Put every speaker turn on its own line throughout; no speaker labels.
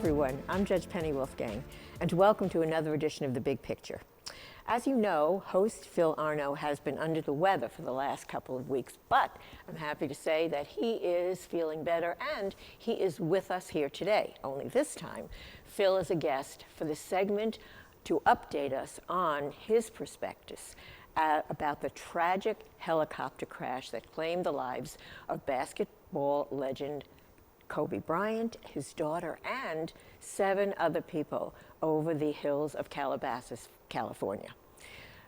everyone, I'm Judge Penny Wolfgang, and welcome to another edition of The Big Picture. As you know, host Phil Arno has been under the weather for the last couple of weeks, but I'm happy to say that he is feeling better and he is with us here today. Only this time, Phil is a guest for the segment to update us on his perspectives about the tragic helicopter crash that claimed the lives of basketball legend Kobe Bryant, his daughter, and 7 other people over the hills of Calabasas, California.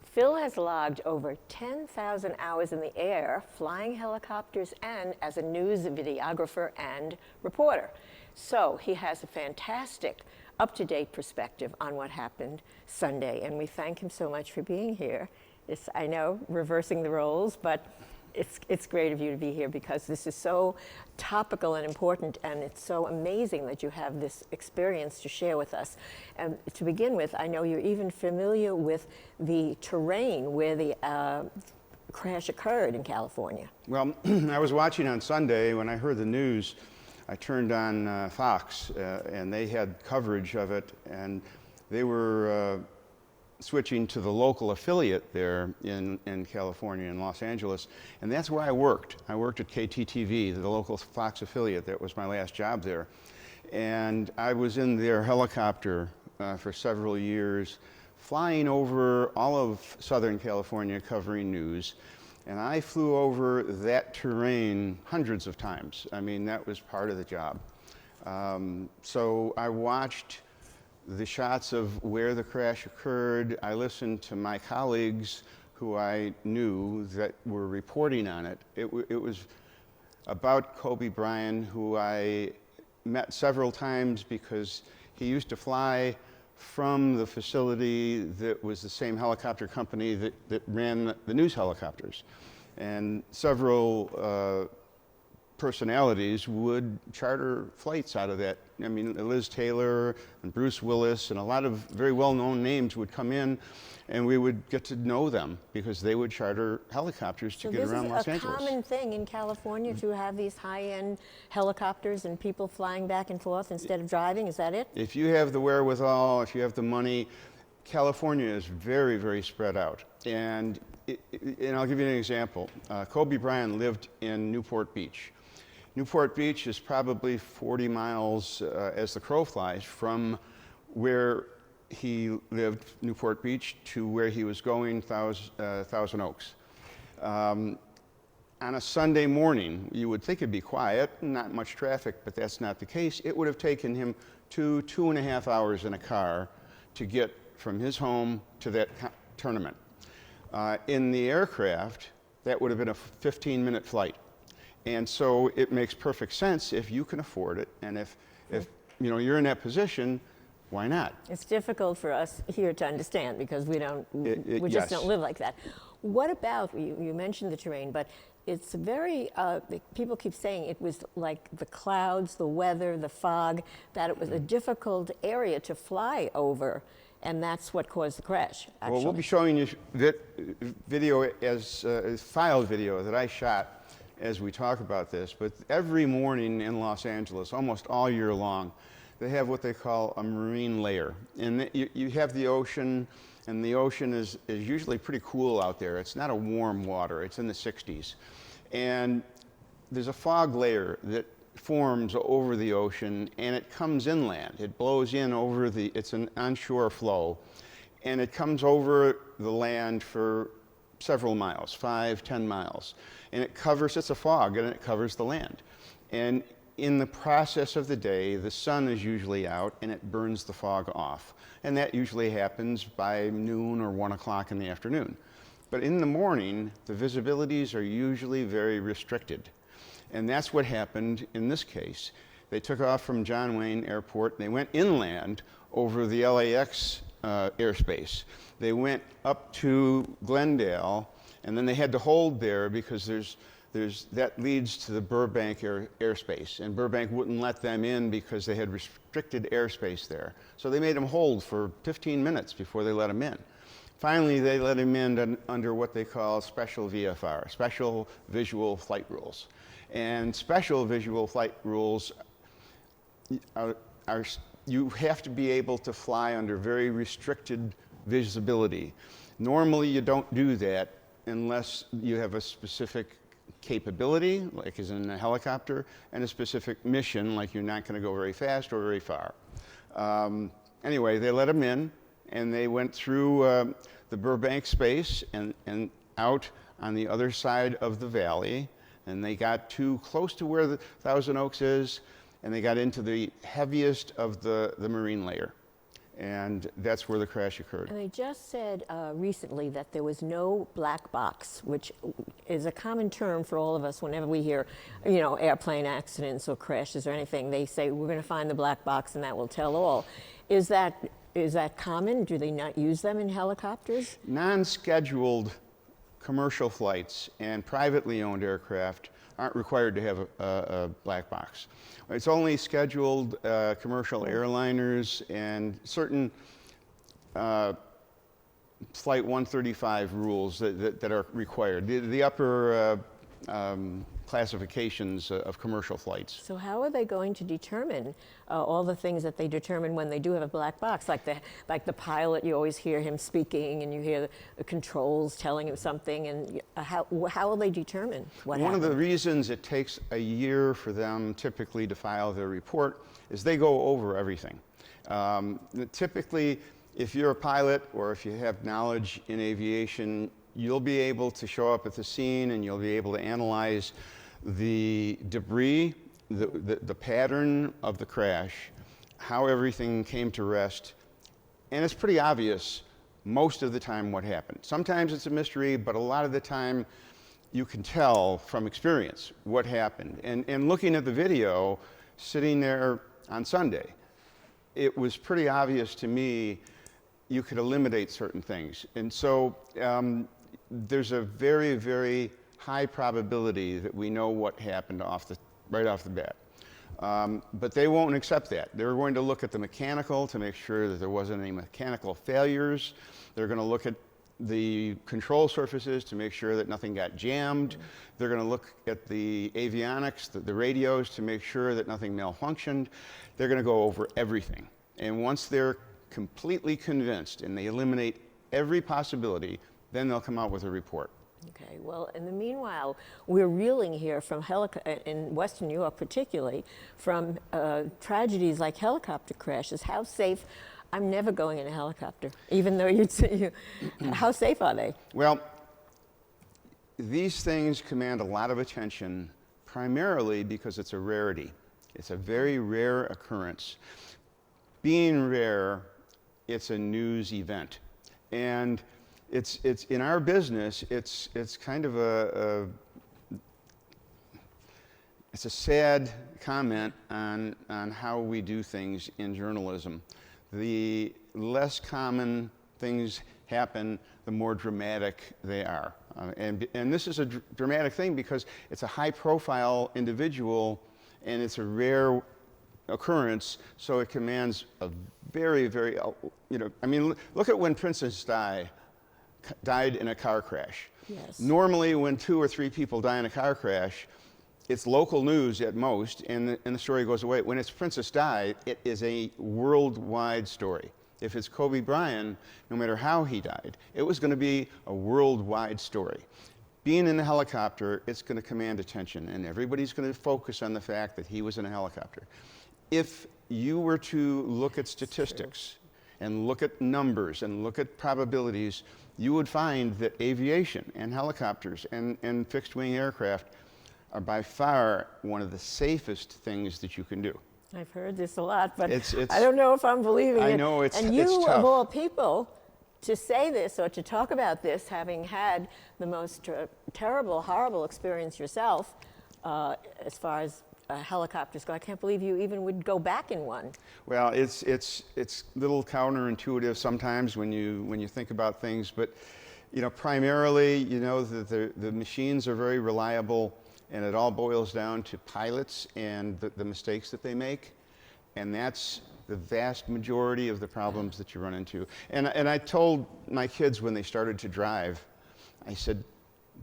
Phil has logged over 10,000 hours in the air, flying helicopters, and as a news videographer and reporter. So he has a fantastic, up-to-date perspective on what happened Sunday, and we thank him so much for being here. It's, I know, reversing the roles, but it's great of you to be here because this is so topical and important, and it's so amazing that you have this experience to share with us. And to begin with, I know you're even familiar with the terrain where the crash occurred in California.
Well, I was watching on Sunday. When I heard the news, I turned on Fox, and they had coverage of it, and they were switching to the local affiliate there in California, in Los Angeles, and that's where I worked. I worked at KTTV, the local Fox affiliate. That was my last job there. And I was in their helicopter for several years, flying over all of Southern California covering news. And I flew over that terrain hundreds of times. I mean, that was part of the job. So I watched the shots of where the crash occurred. I listened to my colleagues who I knew that were reporting on it. It was about Kobe Bryant, who I met several times because he used to fly from the facility that was the same helicopter company that ran the news helicopters. And several personalities would charter flights out of that. I mean, Liz Taylor and Bruce Willis and a lot of very well-known names would come in, and we would get to know them because they would charter helicopters to get around Los Angeles. So this is a common thing in California to have these high-end helicopters and people flying back and forth instead of driving, is that it? If you have the wherewithal, if you have the money, California is very, very spread out. And I'll give you an example. Kobe Bryant lived in Newport Beach. Newport Beach is probably 40 miles as the crow flies from where he lived, Newport Beach, to where he was going, Thousand Oaks. On a Sunday morning, you would think it'd be quiet, not much traffic, but that's not the case. It would have taken him 2.5 hours in a car to get from his home to that tournament. In the aircraft, that would have been a 15-minute flight. And so it makes perfect sense if you can afford it, and if you know you're in that position, why not? It's difficult for us here to understand because we just don't live like that. What about, you mentioned the terrain, but it's very, people keep saying it was like the clouds, the weather, the fog, that it was a difficult area to fly over, and that's what caused the crash, actually. Well, we'll be showing you that video as filed video that I shot as we talk about this, but every morning in Los Angeles, almost all year long, they have what they call a marine layer. And you have the ocean, and the ocean is usually pretty cool out there. It's not a warm water, it's in the 60s. And there's a fog layer that forms over the ocean, and it comes inland. It blows in over it's an onshore flow, and it comes over the land for several miles, 5-10 miles. And it's a fog, and it covers the land. And in the process of the day, the sun is usually out, and it burns the fog off. And that usually happens by noon or 1 o'clock in the afternoon. But in the morning, the visibilities are usually very restricted. And that's what happened in this case. They took off from John Wayne Airport, and they went inland over the LAX airspace. They went up to Glendale, and then they had to hold there because that leads to the Burbank airspace, and Burbank wouldn't let them in because they had restricted airspace there. So they made them hold for 15 minutes before they let them in. Finally, they let him in under what they call special VFR, special visual flight rules. And special visual flight rules are you have to be able to fly under very restricted visibility. Normally, you don't do that unless you have a specific capability, like as in a helicopter, and a specific mission, like you're not going to go very fast or very far. Anyway, they let them in, and they went through the Burbank space and out on the other side of the valley, and they got too close to where the Thousand Oaks is, and they got into the heaviest of the marine layer. And that's where the crash occurred.
And they just said recently that there was no black box, which is a common term for all of us whenever we hear, you know, airplane accidents or crashes or anything. They say, we're going to find the black box and that will tell all. Is that common? Do they not use them in helicopters?
Non-scheduled commercial flights and privately owned aircraft aren't required to have a black box. It's only scheduled commercial airliners and certain Flight 135 rules that are required, the upper classifications of commercial flights.
So how are they going to determine all the things that they determine when they do have a black box? Like the pilot, you always hear him speaking and you hear the controls telling him something, and how will they determine what happened?
One of the reasons it takes a year for them typically to file their report is they go over everything. Typically, if you're a pilot or if you have knowledge in aviation, you'll be able to show up at the scene and you'll be able to analyze the debris, the pattern of the crash, how everything came to rest, and it's pretty obvious most of the time what happened. Sometimes it's a mystery, but a lot of the time you can tell from experience what happened. And looking at the video, sitting there on Sunday, it was pretty obvious to me you could eliminate certain things. And so there's a very, very high probability that we know what happened right off the bat. But they won't accept that. They're going to look at the mechanical to make sure that there wasn't any mechanical failures. They're going to look at the control surfaces to make sure that nothing got jammed. They're going to look at the avionics, the radios, to make sure that nothing malfunctioned. They're going to go over everything. And once they're completely convinced and they eliminate every possibility, then they'll come out with a report.
Okay, well, in the meanwhile, we're reeling here from in Western Europe particularly, from tragedies like helicopter crashes. How safe? I'm never going in a helicopter, even though you'd say, how safe are they?
Well, these things command a lot of attention, primarily because it's a rarity. It's a very rare occurrence. Being rare, it's a news event. And it's in our business, it's kind of it's a sad comment on how we do things in journalism. The less common things happen, the more dramatic they are. And this is a dramatic thing because it's a high-profile individual and it's a rare occurrence, so it commands a very, very, I mean, look at when Princess died in a car crash.
Yes.
Normally, when 2 or 3 people die in a car crash, it's local news at most, and the story goes away. When it's Princess Di, it is a worldwide story. If it's Kobe Bryant, no matter how he died, it was going to be a worldwide story. Being in a helicopter, it's going to command attention, and everybody's going to focus on the fact that he was in a helicopter. If you were to look at statistics and look at numbers and look at probabilities, you would find that aviation and helicopters and fixed-wing aircraft are by far one of the safest things that you can do.
I've heard this a lot, but
It's
I don't know if I'm believing it.
I know it's
And you,
tough.
of all people, to say this or to talk about this, having had the most terrible, horrible experience yourself, as far as helicopters go, I can't believe you even would go back in one.
Well, it's a little counterintuitive sometimes when you think about things, but primarily, the machines are very reliable, and it all boils down to pilots and the mistakes that they make, and that's the vast majority of the problems that you run into. And I told my kids when they started to drive, I said,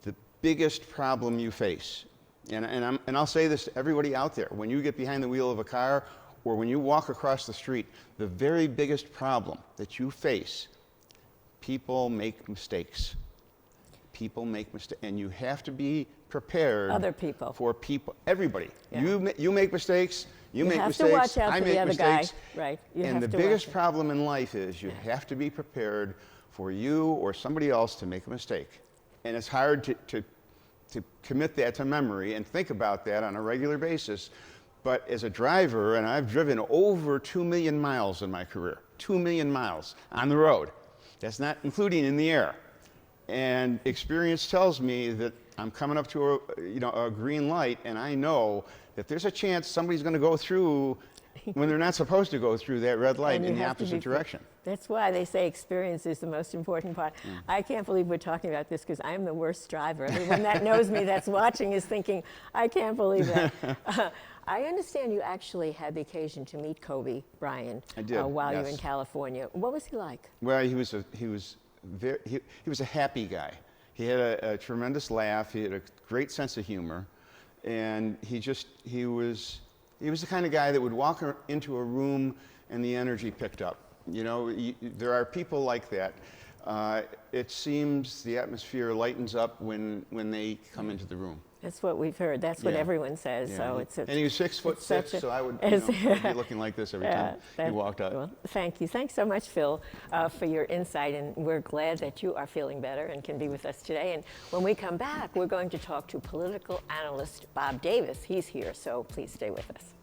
the biggest problem you face, and I'll say this to everybody out there, when you get behind the wheel of a car or when you walk across the street, the very biggest problem that you face, people make mistakes. People make mistakes, and you have to be prepared.
Other people.
For people, everybody.
Yeah.
You make mistakes. You make
have to
mistakes.
watch out
I
for
make
the other
mistakes.
guy. Right. You
And
have
the
to
biggest
watch it.
problem in life is you have to be prepared for you or somebody else to make a mistake, and it's hard to commit that to memory and think about that on a regular basis. But as a driver, and I've driven over 2 million miles in my career, 2 million miles on the road. That's not including in the air. And experience tells me that I'm coming up to a green light, and I know that there's a chance somebody's going to go through when they're not supposed to go through that red light
And
in
you
the
have to
opposite
be
direction.
That's why they say experience is the most important part. I can't believe we're talking about this because I'm the worst driver. Everyone that knows me that's watching is thinking, I can't believe that. I understand you actually had the occasion to meet Kobe Bryant
I did,
while you were
yes.
in California. What was he like?
Well, he was a happy guy. He had a tremendous laugh. He had a great sense of humor, and he was the kind of guy that would walk into a room and the energy picked up. You know, there are people like that. It seems the atmosphere lightens up when they come into the room.
That's what we've heard. That's what
Yeah.
everyone says.
Yeah.
So it's
And he was 6'6", so I would
it's-
I'd be looking like this every time he
that-
walked out.
Well, thank you. Thanks so much, Phil, for your insight. And we're glad that you are feeling better and can be with us today. And when we come back, we're going to talk to political analyst Bob Davis. He's here, so please stay with us.